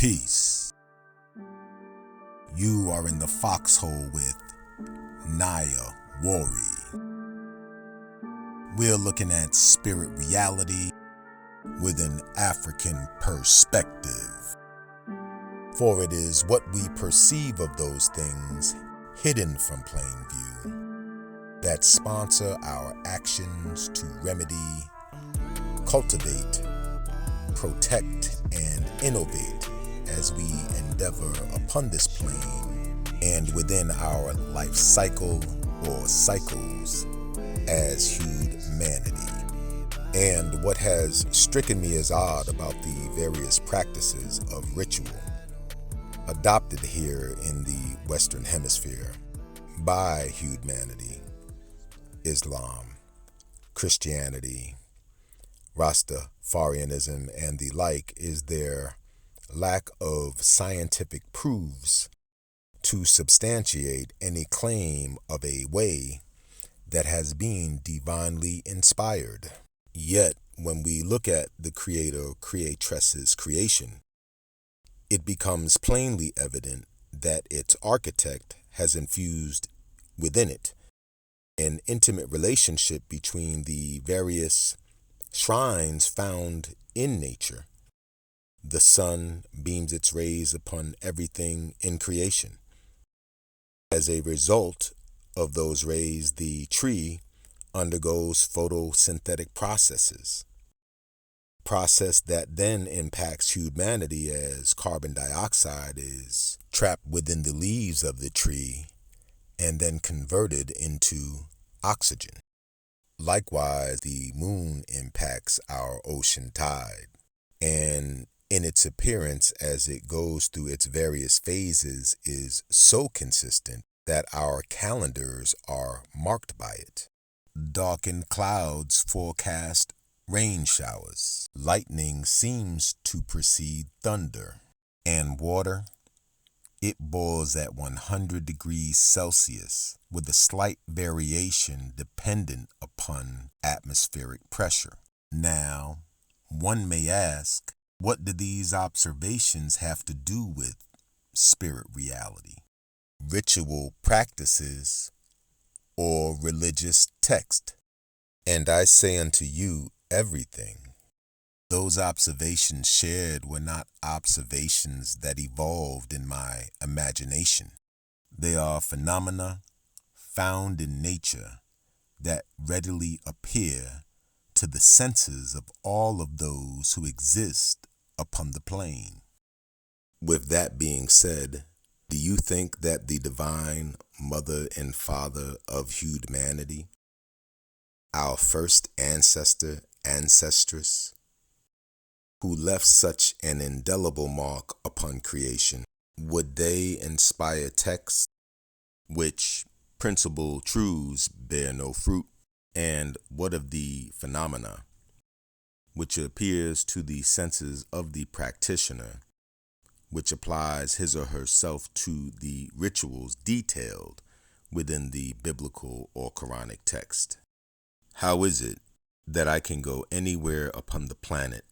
Peace. You are in the foxhole with Naya Wari. We're looking at spirit reality with an African perspective. For it is what we perceive of those things hidden from plain view that sponsor our actions to remedy, cultivate, protect, and innovate as we endeavor upon this plane and within our life cycle or cycles as humanity. And what has stricken me as odd about the various practices of ritual adopted here in the Western Hemisphere by humanity, Islam, Christianity, Rastafarianism, and the like, is their lack of scientific proofs to substantiate any claim of a way that has been divinely inspired. Yet, when we look at the creator-creatress's creation, it becomes plainly evident that its architect has infused within it an intimate relationship between the various shrines found in nature. The sun beams its rays upon everything in creation. As a result of those rays, the tree undergoes photosynthetic processes, process that then impacts humanity as carbon dioxide is trapped within the leaves of the tree and then converted into oxygen. Likewise, the moon impacts our ocean tide, and in its appearance as it goes through its various phases is so consistent that our calendars are marked by it. Darkened clouds forecast rain showers. Lightning seems to precede thunder. And water, it boils at 100 degrees Celsius with a slight variation dependent upon atmospheric pressure. Now, one may ask, what do these observations have to do with spirit reality, ritual practices, or religious text? And I say unto you, everything. Those observations shared were not observations that evolved in my imagination. They are phenomena found in nature that readily appear to the senses of all of those who exist upon the plane. With that being said, do you think that the divine mother and father of humanity, our first ancestress, who left such an indelible mark upon creation, would they inspire texts which principal truths bear no fruit? And what of the phenomena which appears to the senses of the practitioner, which applies his or herself to the rituals detailed within the biblical or Quranic text? How is it that I can go anywhere upon the planet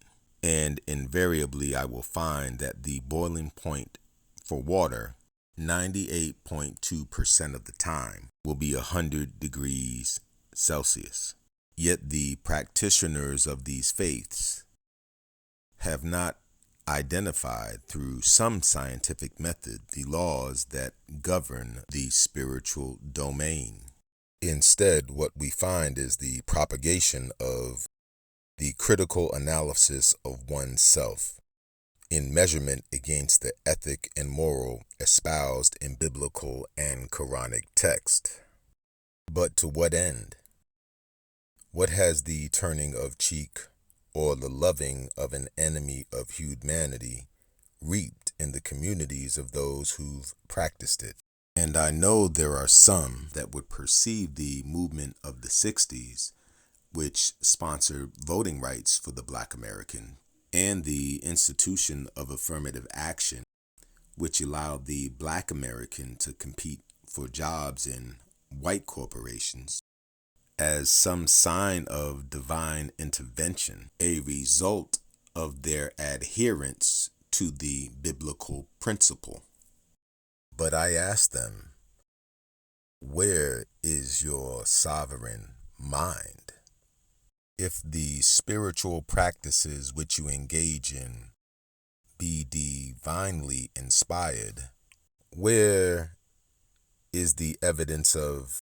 and invariably I will find that the boiling point for water 98.2% of the time will be 100 degrees Celsius? Yet the practitioners of these faiths have not identified through some scientific method the laws that govern the spiritual domain. Instead, what we find is the propagation of the critical analysis of oneself in measurement against the ethic and moral espoused in biblical and Quranic text. But to what end? What has the turning of cheek or the loving of an enemy of humanity reaped in the communities of those who've practiced it? And I know there are some that would perceive the movement of the 60s, which sponsored voting rights for the Black American, and the institution of affirmative action, which allowed the Black American to compete for jobs in white corporations, as some sign of divine intervention, a result of their adherence to the biblical principle. But I ask them, where is your sovereign mind? If the spiritual practices which you engage in be divinely inspired, where is the evidence of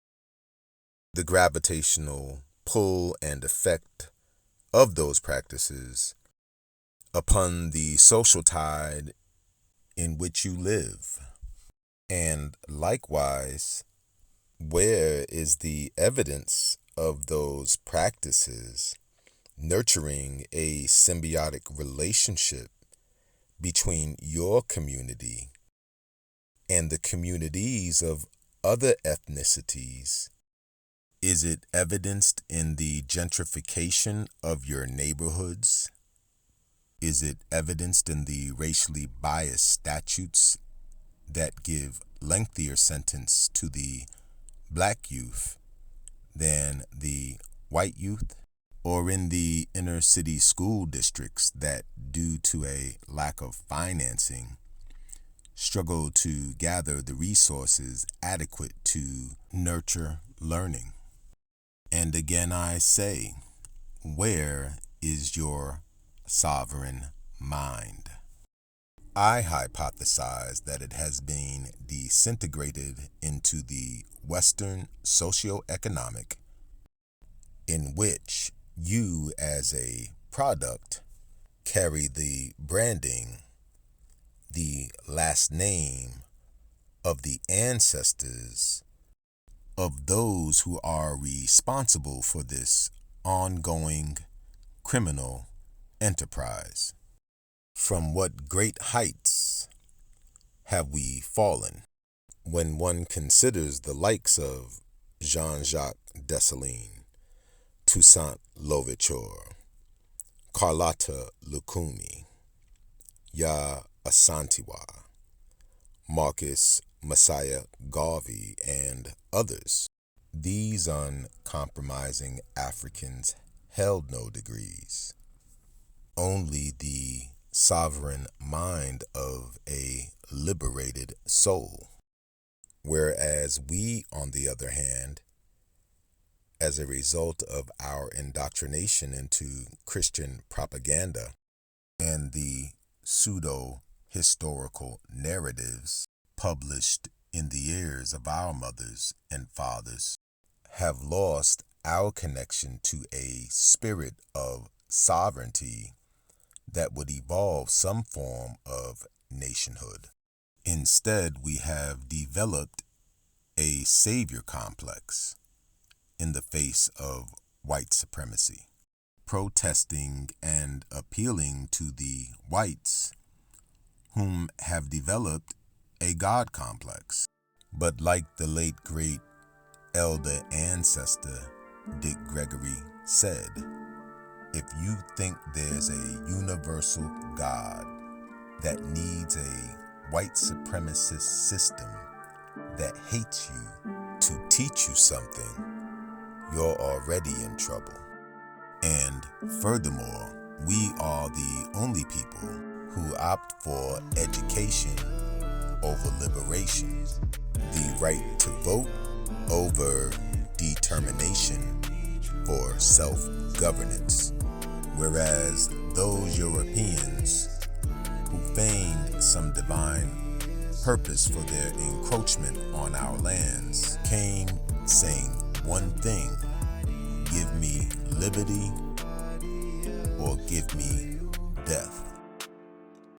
the gravitational pull and effect of those practices upon the social tide in which you live? And likewise, where is the evidence of those practices nurturing a symbiotic relationship between your community and the communities of other ethnicities? Is it evidenced in the gentrification of your neighborhoods? Is it evidenced in the racially biased statutes that give lengthier sentence to the black youth than the white youth? Or in the inner city school districts that, due to a lack of financing, struggle to gather the resources adequate to nurture learning? And again I say, where is your sovereign mind? I hypothesize that it has been disintegrated into the Western socioeconomic, in which you as a product carry the branding, the last name of the ancestors of those who are responsible for this ongoing criminal enterprise. From what great heights have we fallen when one considers the likes of Jean-Jacques Dessalines, Toussaint Louverture, Carlotta Lucumi, Ya Asantewaa, Marcus Messiah Garvey, and others. These uncompromising Africans held no degrees, only the sovereign mind of a liberated soul. Whereas we, on the other hand, as a result of our indoctrination into Christian propaganda and the pseudo-historical narratives published in the ears of our mothers and fathers, have lost our connection to a spirit of sovereignty that would evolve some form of nationhood. Instead, we have developed a savior complex in the face of white supremacy, protesting and appealing to the whites whom have developed a God complex. But like the late great elder ancestor Dick Gregory said, if you think there's a universal God that needs a white supremacist system that hates you to teach you something, you're already in trouble. And furthermore, we are the only people who opt for education over liberation, the right to vote over determination for self-governance, whereas those Europeans who feigned some divine purpose for their encroachment on our lands came saying one thing: give me liberty or give me death.